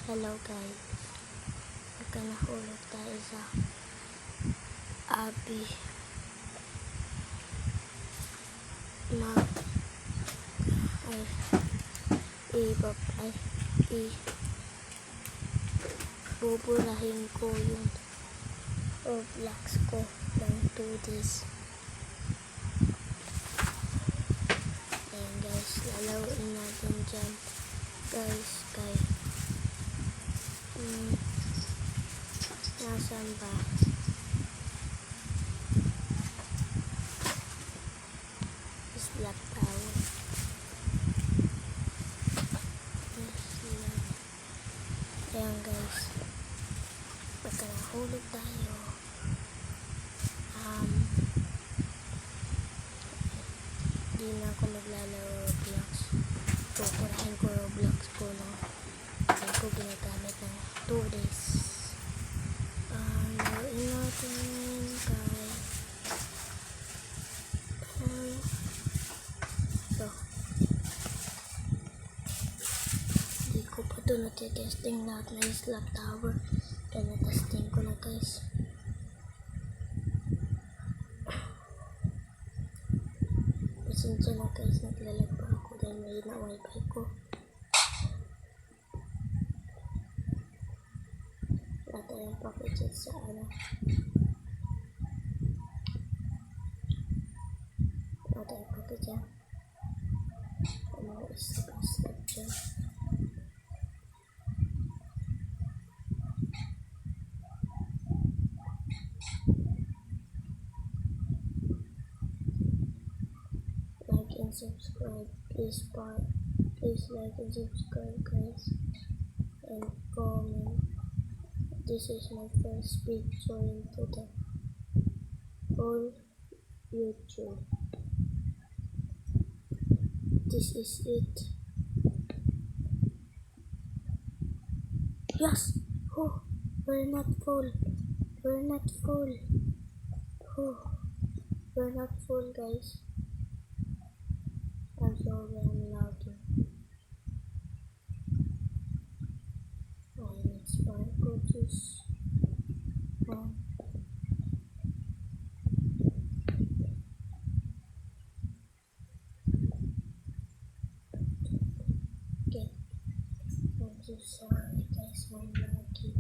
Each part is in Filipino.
Hello guys, nagkanahulog tayo sa abi mag buburahin ko yung Roblox ko ng 2 days. Ayan guys, lalawin natin dyan guys. Nasaan ba? Slap tower. Ayan guys, pagkanahulog tayo, di na ako maglalaro Roblox. Kukurahin ko Roblox ko no. Hindi ko ginagamit ng 2 days. Laruin natin guys. Hindi ko pa ito natitesting lahat na yung slap tower. Kaya natesting ko na guys. Pasensya na guys, naglalag pa ako dahil may na wifi ko. Wala tayong pakichat sa ano. Wala tayong pakichat. Ano isip dyan. Like and subscribe, please like and subscribe guys, and comment. This is my first picture into the whole YouTube. This is it. Yes. Oh, we're not full. Oh, we're not full guys. I'm sorry, I'm lagging. Let's go to okay. I'm so sorry guys, I'm lagging.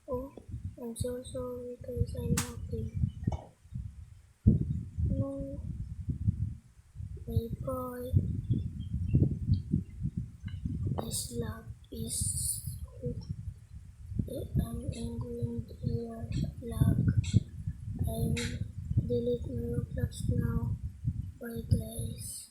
Oh, I'm so sorry guys, I'm lagging. No, my boy. This lag is I'm angling here lag. I will delete my Roblox now. Bye guys.